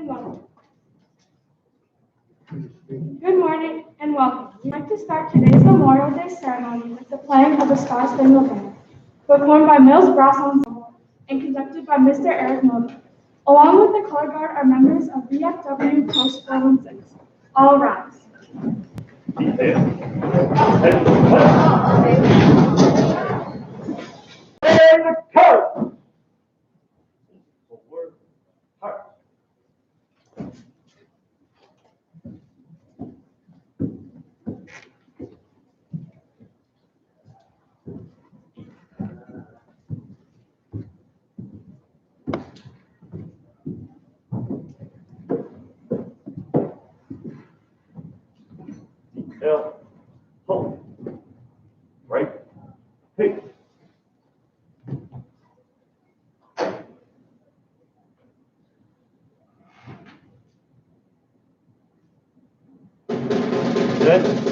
and welcome. Good morning and welcome. We'd like to start today's Memorial Day ceremony with the playing of the Star Spangled Banner, performed by Mills Brass Ensemble and conducted by Mr. Eric Mulder. Along with the color guard are members of VFW Post 416. All rise. Detail, hold, right, hey. Set.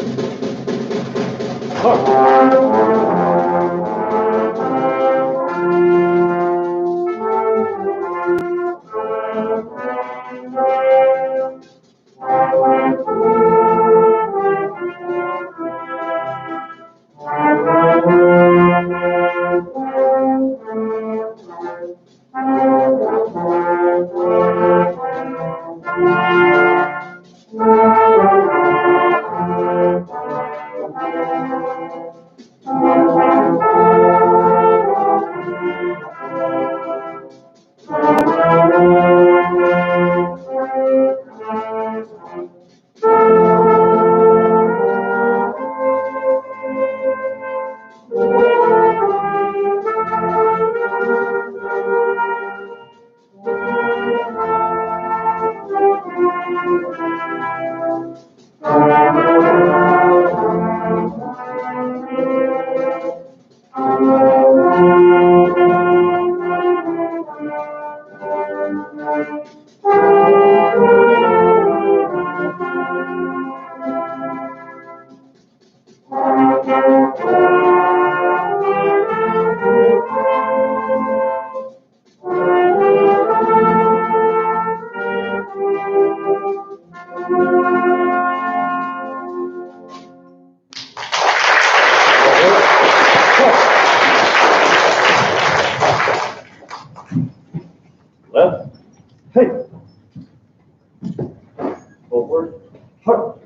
Left, hey. Forward, hard.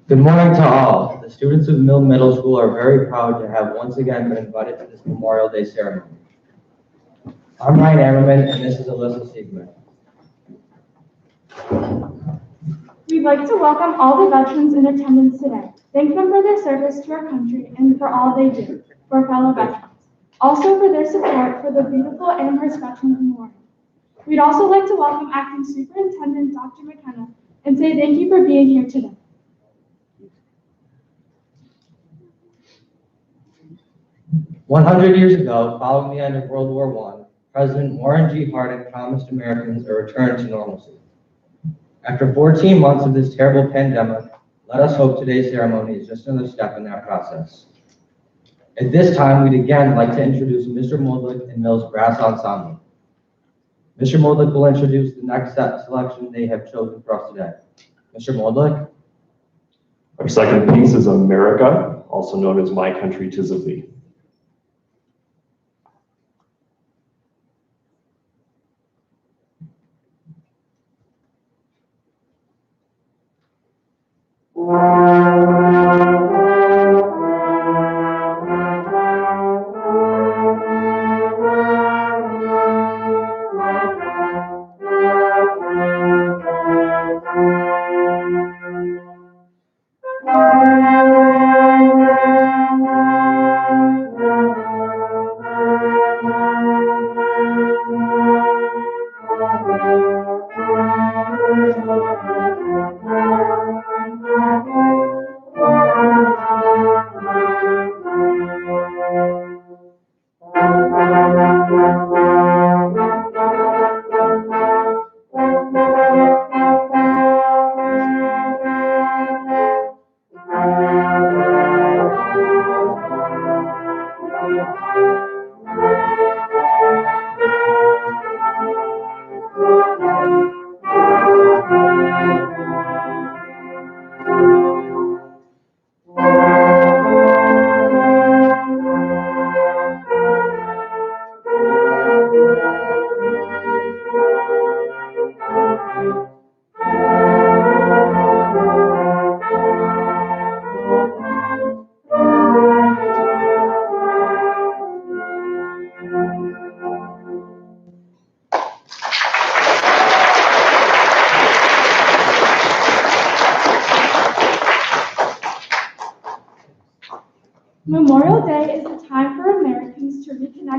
Good morning to all. The students of Mill Middle School are very proud to have once again been invited to this Memorial Day ceremony. I'm Ryan Ammerman, and this is Alyssa Siegman. We'd like to welcome all the veterans in attendance today. Thank them for their service to our country and for all they do for fellow veterans. Also for their support for the beautiful Amherst Veterans Memorial. We'd also like to welcome Acting Superintendent Dr. McKenna and say thank you for being here today. "100 years ago, following the end of World War I, President Warren G. Harding promised Americans a return to normalcy. After 14 months of this terrible pandemic, let us hope today's ceremony is just another step in that process. At this time, we'd again like to introduce Mr. Moldlick and Mills Brass Ensemble. Mr. Moldlick will introduce the next selection they have chosen for us today. Mr. Moldlick. Our second piece is America, also known as My Country 'Tis of Thee.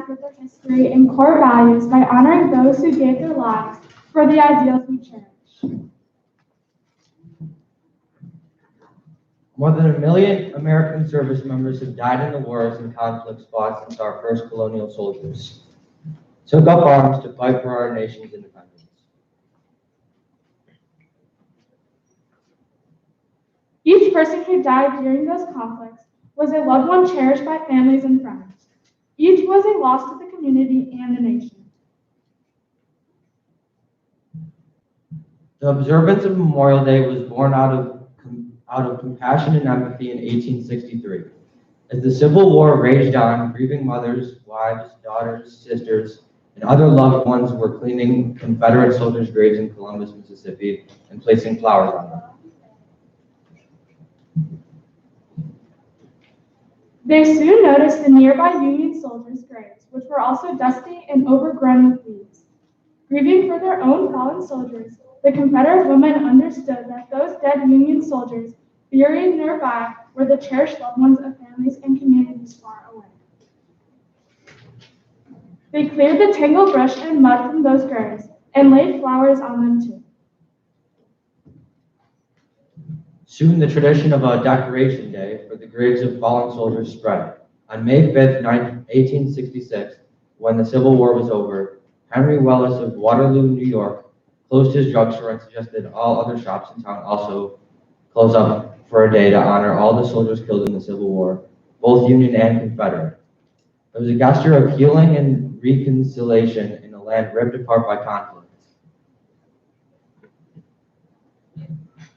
back with their history and core values by honoring those who gave their lives for the ideals we cherish. More than 1 million American service members have died in the wars and conflicts fought since our first colonial soldiers took up arms to fight for our nation's independence. Each person who died during those conflicts was a loved one cherished by families and friends. Each was a loss to the community and the nation. The observance of Memorial Day was born out of compassion and empathy in 1863. As the Civil War raged on, grieving mothers, wives, daughters, sisters, and other loved ones were cleaning Confederate soldiers' graves in Columbus, Mississippi, and placing flowers on them. They soon noticed the nearby Union soldiers' graves, which were also dusty and overgrown with weeds. Grieving for their own fallen soldiers, the Confederate women understood that those dead Union soldiers buried nearby were the cherished loved ones of families and communities far away. They cleared the tangled brush and mud from those graves and laid flowers on them too. Soon the tradition of a decoration day for the graves of fallen soldiers spread. On May 5th, 1866, when the Civil War was over, Henry Wells of Waterloo, New York, closed his drugstore and suggested all other shops in town also close up for a day to honor all the soldiers killed in the Civil War, both Union and Confederate. It was a gesture of healing and reconciliation in a land ripped apart by conflict.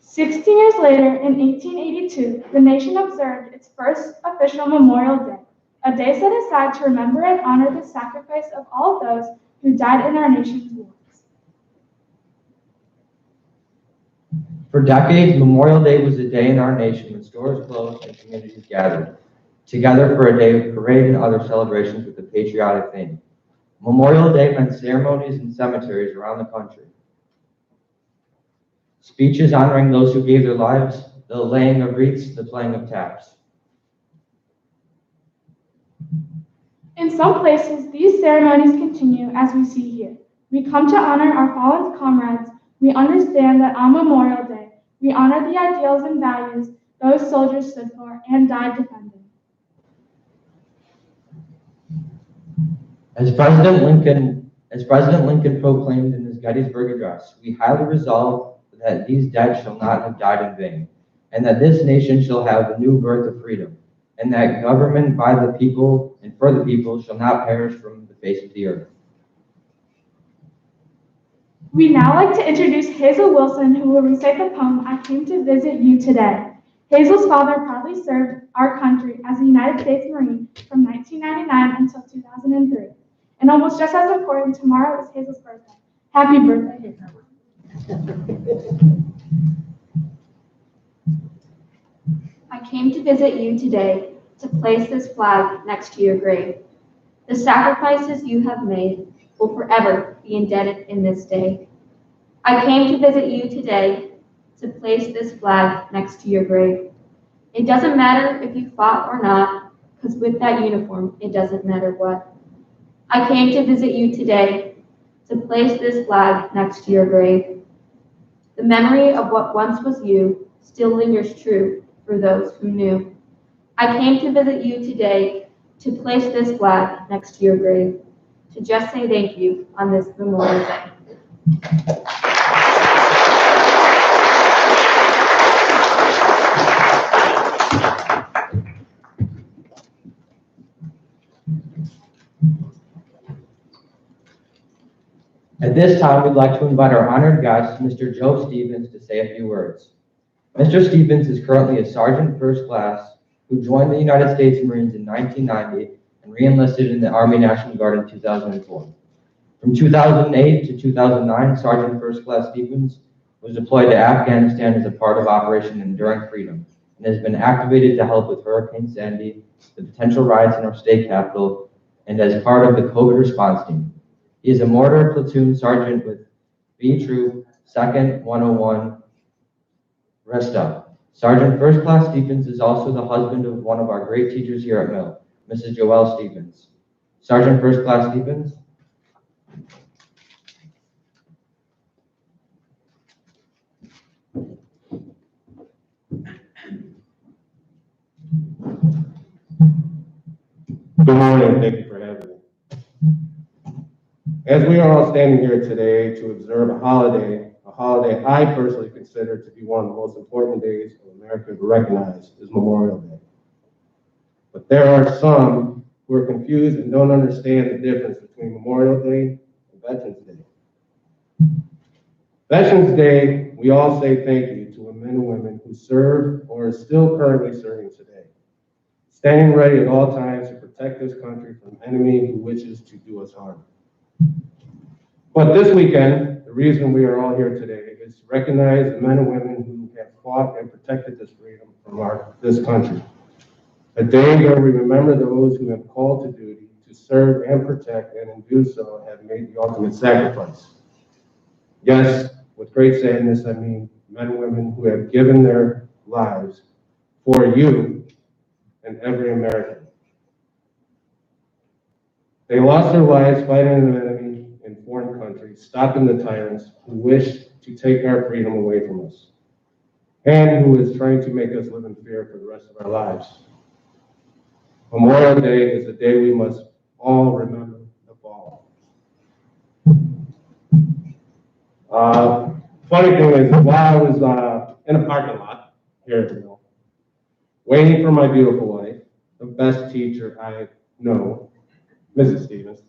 16 years later, in 1882, the nation observed its first official Memorial Day, a day set aside to remember and honor the sacrifice of all those who died in our nation's wars. For decades, Memorial Day was a day in our nation when stores closed and communities gathered together for a day of parade and other celebrations with a patriotic theme. Memorial Day meant ceremonies in cemeteries around the country, speeches honoring those who gave their lives, the laying of wreaths, the playing of taps. In some places, these ceremonies continue as we see here. We come to honor our fallen comrades. We understand that on Memorial Day, we honor the ideals and values those soldiers stood for and died defending. As President Lincoln proclaimed in his Gettysburg Address, we highly resolve that these dead shall not have died in vain, and that this nation shall have a new birth of freedom, and that government by the people and for the people shall not perish from the face of the earth. We'd now like to introduce Hazel Wilson, who will recite the poem, I Came to Visit You Today. Hazel's father proudly served our country as a United States Marine from 1999 until 2003. And almost just as important, tomorrow is Hazel's birthday. Happy birthday, Hazel. I came to visit you today to place this flag next to your grave. The sacrifices you have made will forever be indebted in this day. I came to visit you today to place this flag next to your grave. It doesn't matter if you fought or not, because with that uniform, it doesn't matter what. I came to visit you today to place this flag next to your grave. The memory of what once was you still lingers true for those who knew. I came to visit you today to place this flag next to your grave, to just say thank you on this Memorial Day. At this time, we'd like to invite our honored guest, Mr. Joe Stevens, to say a few words. Mr. Stevens is currently a Sergeant First Class who joined the United States Marines in 1990 and re-enlisted in the Army National Guard in 2004. From 2008 to 2009, Sergeant First Class Stevens was deployed to Afghanistan as a part of Operation Enduring Freedom and has been activated to help with Hurricane Sandy, the potential riots in our state capital, and as part of the COVID response team. He is a mortar platoon sergeant with B Troop 2nd 101 Resta. Sergeant First Class Stevens is also the husband of one of our great teachers here at Mill, Mrs. Joelle Stevens. Sergeant First Class Stevens. Good morning, thank you for having me. As we are all standing here today to observe a holiday I personally consider to be one of the most important days of America to recognize is Memorial Day. But there are some who are confused and don't understand the difference between Memorial Day and Veterans Day. Veterans Day, we all say thank you to the men and women who served or are still currently serving today, standing ready at all times to protect this country from an enemy who wishes to do us harm. But this weekend, the reason we are all here today is to recognize the men and women who have fought and protected this freedom from this country. A day where we remember those who have called to duty to serve and protect, and in do so have made the ultimate sacrifice. Yes, with great sadness, I mean men and women who have given their lives for you and every American. They lost their lives fighting an enemy in foreign countries, stopping the tyrants who wish to take our freedom away from us, and who is trying to make us live in fear for the rest of our lives. Memorial Day is a day we must all remember the fallen. Funny thing is, while I was in a parking lot here at the mill, waiting for my beautiful wife, the best teacher I know, Mrs. Stevens,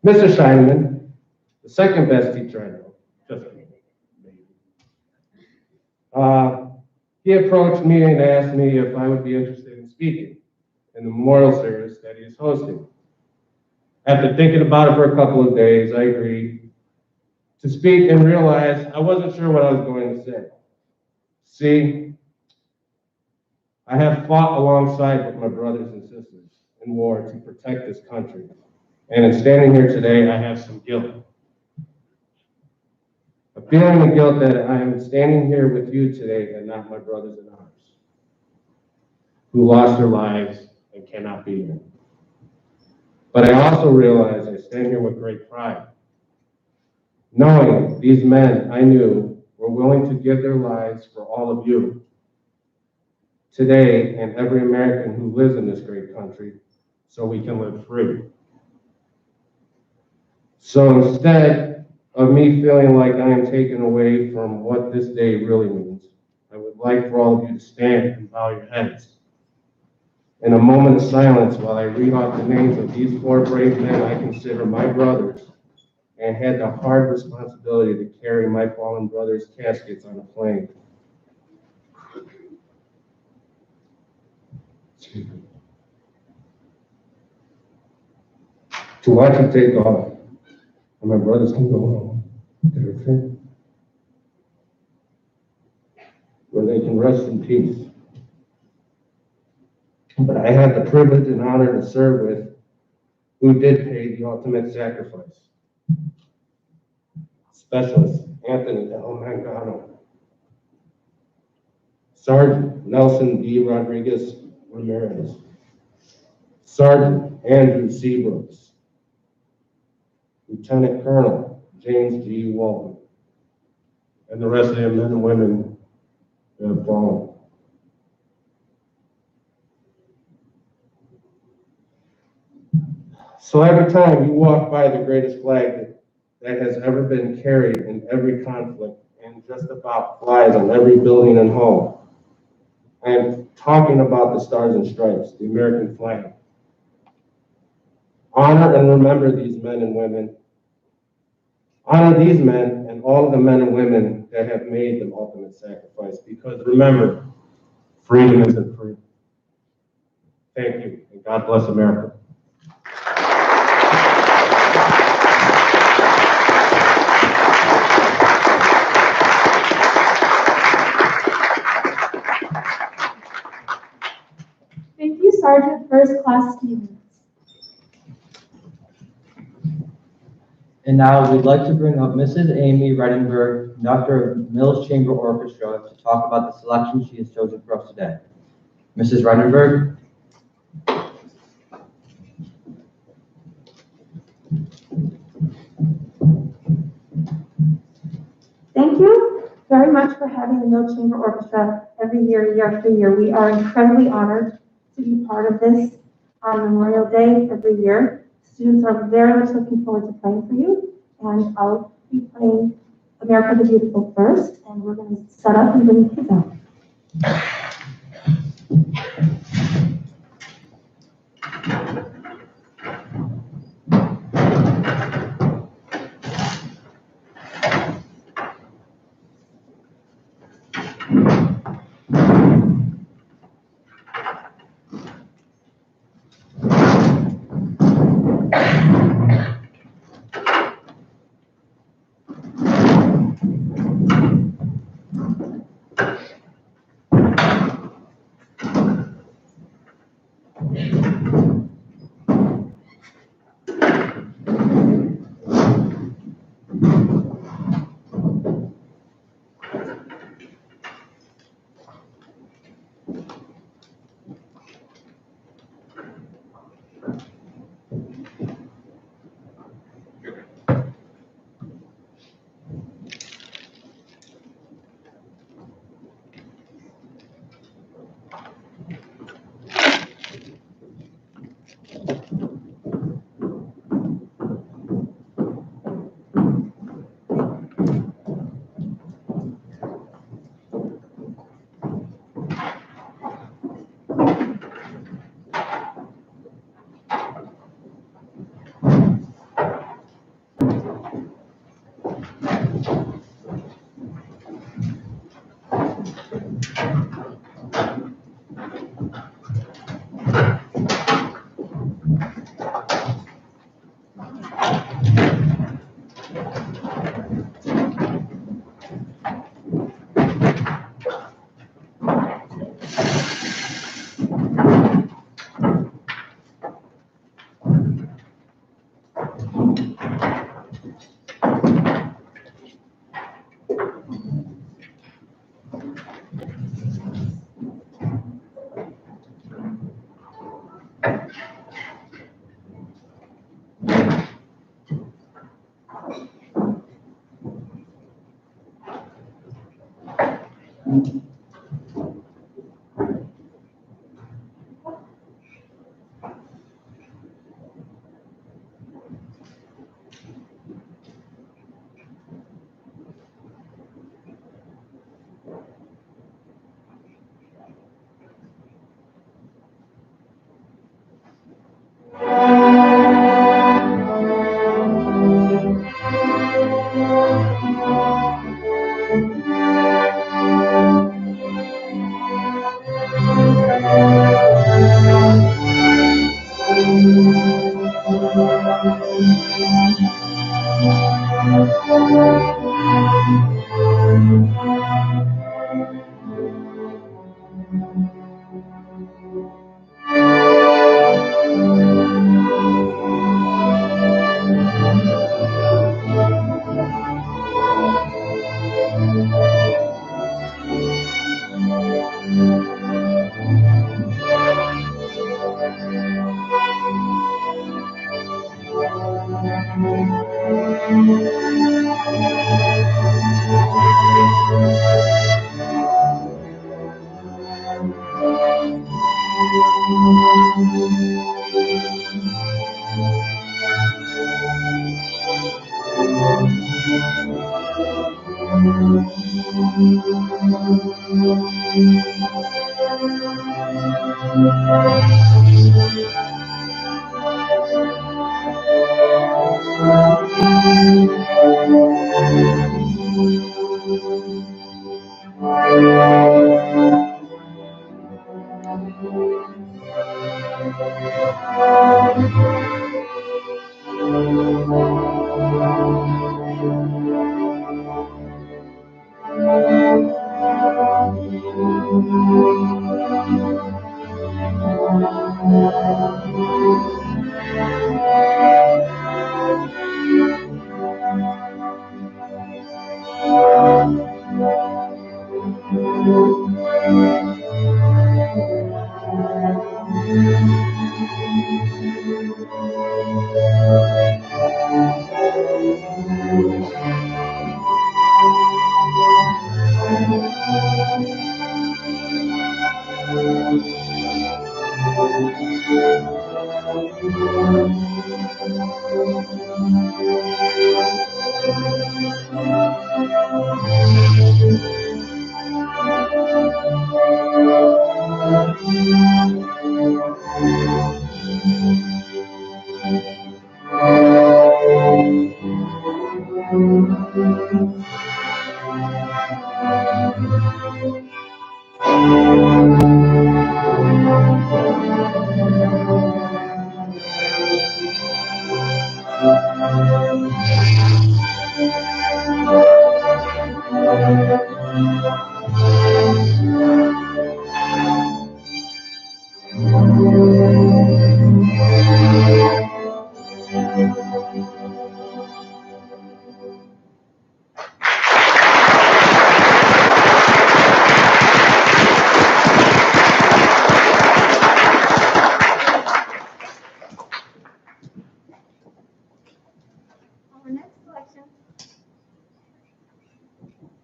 Mr. Scheinman, the second best teacher I know, just kidding, maybe. He approached me and asked me if I would be interested in speaking in the memorial service that he is hosting. After thinking about it for a couple of days, I agreed to speak and realized I wasn't sure what I was going to say. See, I have fought alongside with my brothers and sisters in war to protect this country. And in standing here today, I have some guilt. A feeling of guilt that I am standing here with you today and not my brothers in arms, who lost their lives and cannot be here. But I also realize I stand here with great pride, knowing these men I knew were willing to give their lives for all of you today and every American who lives in this great country so we can live free. So instead of me feeling like I am taken away from what this day really means, I would like for all of you to stand and bow your heads in a moment of silence while I read off the names of these 4 brave men I consider my brothers and had the hard responsibility to carry my fallen brothers' caskets on a plane. To watch them take off, and my brothers can go home to their family, where they can rest in peace. But I had the privilege and honor to serve with who did pay the ultimate sacrifice. Specialist Anthony L. Mangano, Sergeant Nelson D. Rodriguez Ramirez, Sergeant Andrew Seabrooks, Lieutenant Colonel James G. Walton, and the rest of the men and women who have fallen. So every time you walk by the greatest flag that has ever been carried in every conflict and just about flies on every building and home, I am talking about the Stars and Stripes, the American flag. Honor and remember these men and women. Honor these men and all of the men and women that have made the ultimate sacrifice, because remember, freedom isn't free. Thank you, and God bless America. Thank you, Sergeant First Class Stevens. And now we'd like to bring up Mrs. Amy Redenberg, conductor of Mills Chamber Orchestra, to talk about the selection she has chosen for us today. Mrs. Redenberg? much for having the Mill Chamber Orchestra every year, year after year. We are incredibly honored to be part of this on Memorial Day every year. Students are very much looking forward to playing for you, and I'll be playing America the Beautiful first, and we're going to set up and bring the kids out.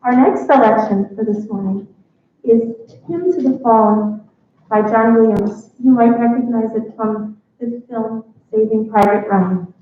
Our next selection for this morning is Hymn to the Fallen by John Williams. You might recognize it from the film Saving Private Ryan.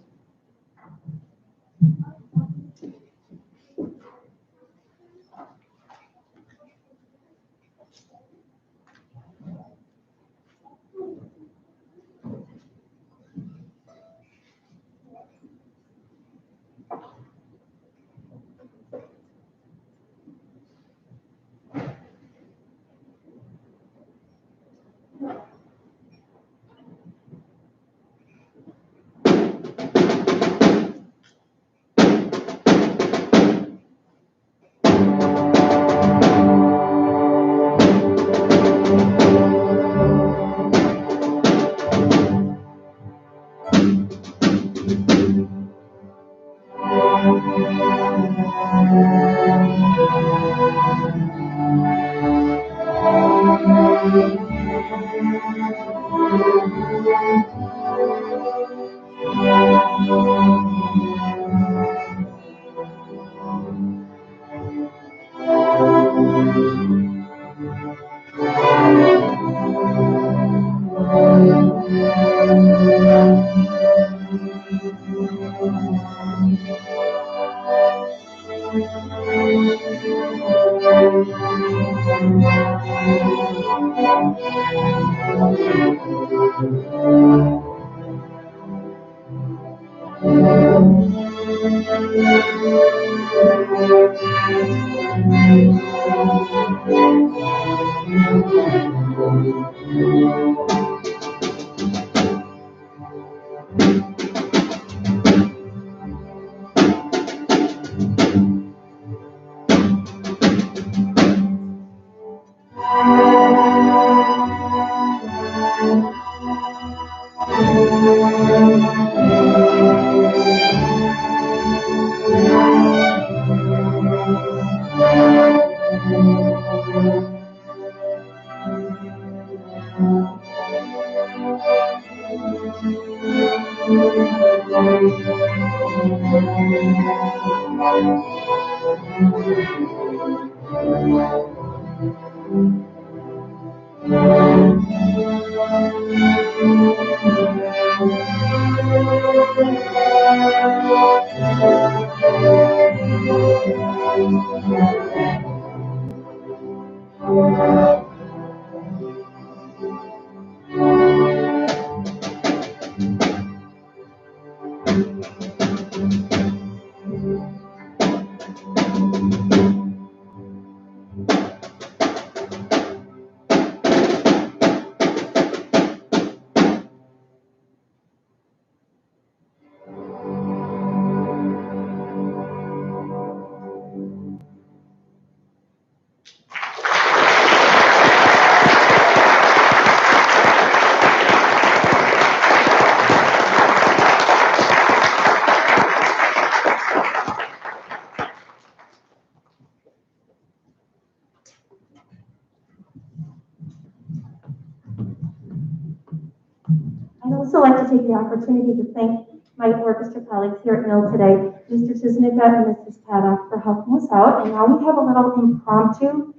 I'd also like to take the opportunity to thank my orchestra colleagues here at Mill today, Mr. Tisnica and Mrs. Paddock, for helping us out. And now we have a little impromptu.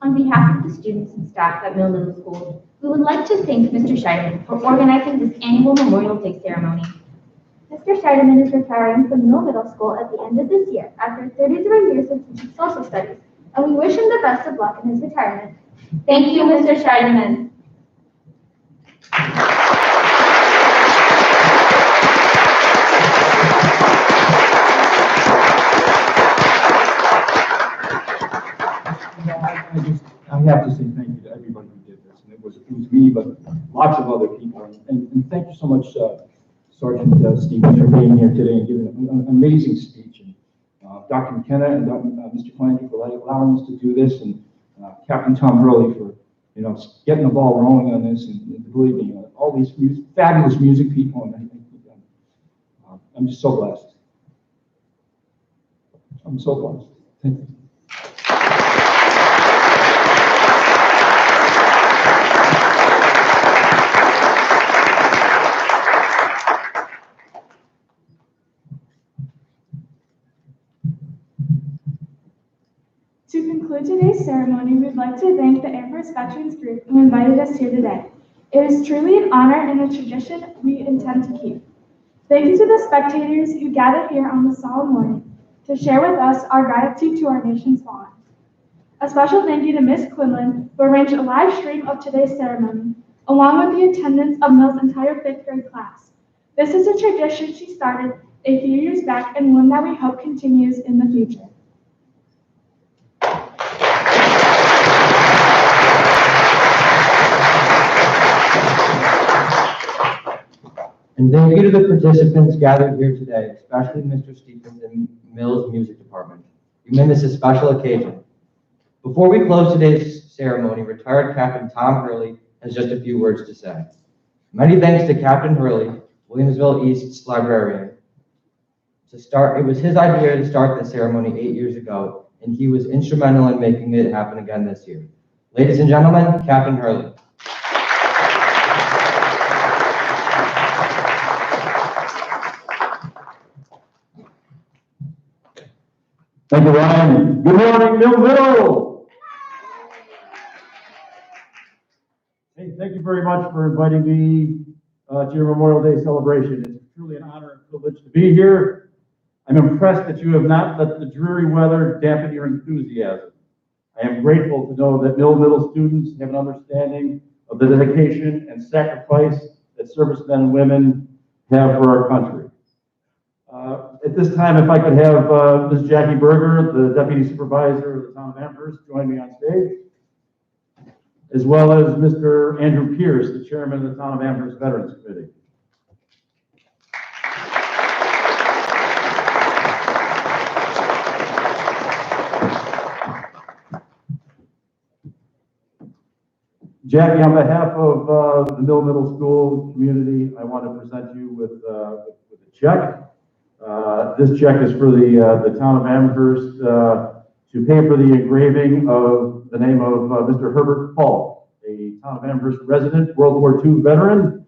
On behalf of the students and staff at Mill Middle School, We would like to thank Mr. Scheidemann for organizing this annual Memorial Day ceremony. Mr. Scheidemann is retiring from Middle School at the end of this year after 33 years of teaching social studies, and we wish him the best of luck in his retirement. Thank you, Mr. Scheidemann. I have to say thank you to everybody who did this. And it was me, but lots of other people. And thank you so much, Sergeant Stevens, for being here today and giving an amazing speech. And Dr. McKenna and Mr. Clancy for allowing us to do this, and Captain Tom Hurley for getting the ball rolling on this. And believe me, all these fabulous music people. And I'm just so blessed. I'm so blessed. Thank you. To conclude today's ceremony, we'd like to thank the Amherst Veterans Group who invited us here today. It is truly an honor and a tradition we intend to keep. Thank you to the spectators who gathered here on this solemn morning to share with us our gratitude to our nation's fallen. A special thank you to Ms. Quinlan, who arranged a live stream of today's ceremony, along with the attendance of Mill's entire 5th grade class. This is a tradition she started a few years back and one that we hope continues in the future. And thank you to the participants gathered here today, especially Mr. Stephens and Mill's Music Department. You made this a special occasion. Before we close today's ceremony, retired Captain Tom Hurley has just a few words to say. Many thanks to Captain Hurley, Williamsville East's librarian. It was his idea to start the ceremony 8 years ago, and he was instrumental in making it happen again this year. Ladies and gentlemen, Captain Hurley. Thank you, Ryan. Good morning, Millville. Hey, thank you very much for inviting me to your Memorial Day celebration. It's truly an honor and privilege to be here. I'm impressed that you have not let the dreary weather dampen your enthusiasm. I am grateful to know that Middle students have an understanding of the dedication and sacrifice that servicemen and women have for our country. At this time, if I could have Ms. Jackie Berger, the Deputy Supervisor of the Town of Amherst, join me on stage, as well as Mr. Andrew Pierce, the Chairman of the Town of Amherst Veterans Committee. Jackie, on behalf of the Middle School community, I want to present you with a check. This check is for the Town of Amherst to pay for the engraving of the name of Mr. Herbert Paul, a Town of Amherst resident, World War II veteran.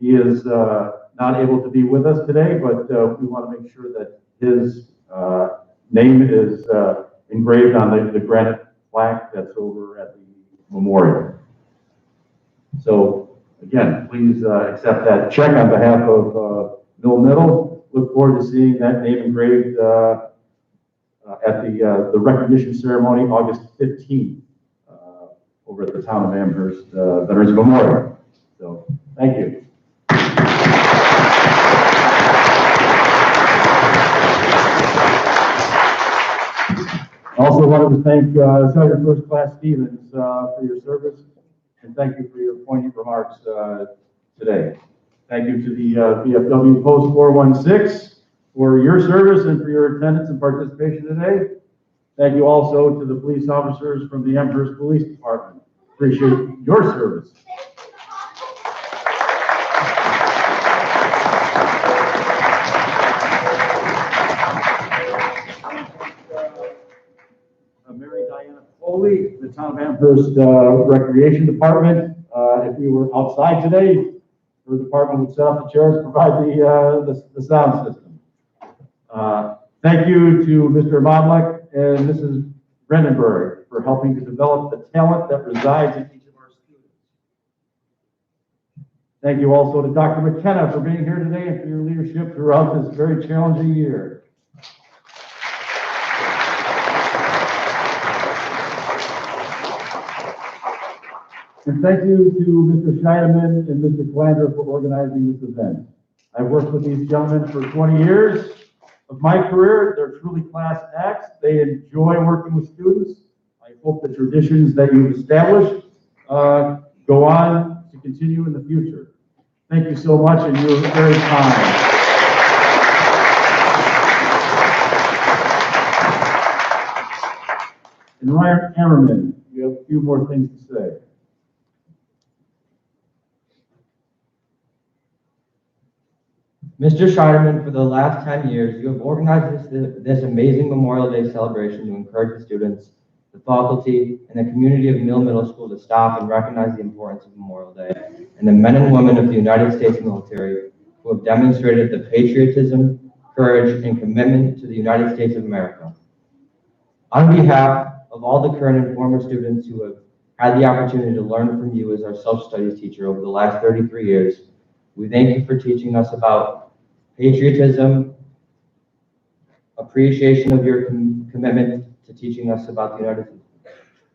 He is not able to be with us today, but we want to make sure that his name is engraved on the granite plaque that's over at the memorial. So again, please accept that check on behalf of Middle. Look forward to seeing that name engraved at the recognition ceremony August 15th over at the Town of Amherst Veterans Memorial. So thank you. I also wanted to thank Sergeant First Class Stevens for your service, and thank you for your poignant remarks today. Thank you to the VFW Post 416 for your service and for your attendance and participation today. Thank you also to the police officers from the Amherst Police Department. Appreciate your service. Mary Diana Foley, the Town of Amherst Recreation Department. If we were outside today, her department would set up the chairs, provide the sound system. Thank you to Mr. Modlick and Mrs. Brandenburg for helping to develop the talent that resides in each of our students. Thank you also to Dr. McKenna for being here today and for your leadership throughout this very challenging year. And thank you to Mr. Scheidemann and Mr. Flander for organizing this event. I've worked with these gentlemen for 20 years of my career. They're truly class acts. They enjoy working with students. I hope the traditions that you've established go on to continue in the future. Thank you so much, and you're very kind. And Ryan Ammerman, you have a few more things to say. Mr. Scheidemann, for the last 10 years, you have organized this amazing Memorial Day celebration to encourage the students, the faculty, and the community of Mill Middle School to stop and recognize the importance of Memorial Day and the men and women of the United States military who have demonstrated the patriotism, courage, and commitment to the United States of America. On behalf of all the current and former students who have had the opportunity to learn from you as our self-studies teacher over the last 33 years, we thank you for teaching us about patriotism, appreciation of your commitment to teaching us about the United States.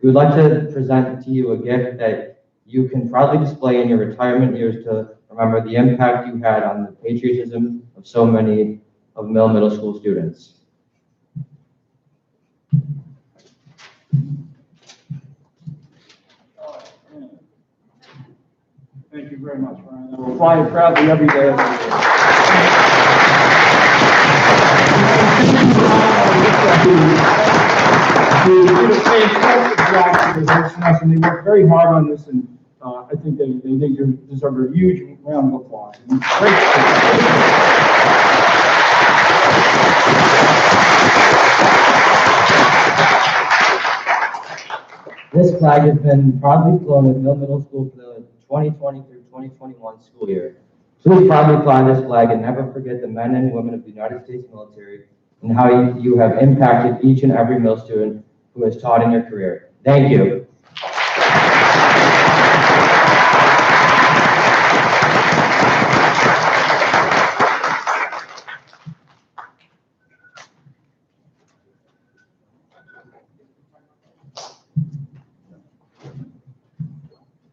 We would like to present to you a gift that you can proudly display in your retirement years to remember the impact you had on the patriotism of so many of Mill Middle School students. Thank you very much, Ryan. I will fly it proudly every day. They did a fantastic job for this us, and they worked very hard on this, and I think they deserve a huge round of applause. This flag has been proudly flown at Mill Middle School for the 2020 through 2021 school year. Please proudly fly this flag and never forget the men and women of the United States military and how you have impacted each and every Mill student who has taught in your career. Thank you.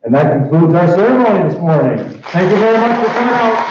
And that concludes our ceremony this morning. Thank you very much for coming out.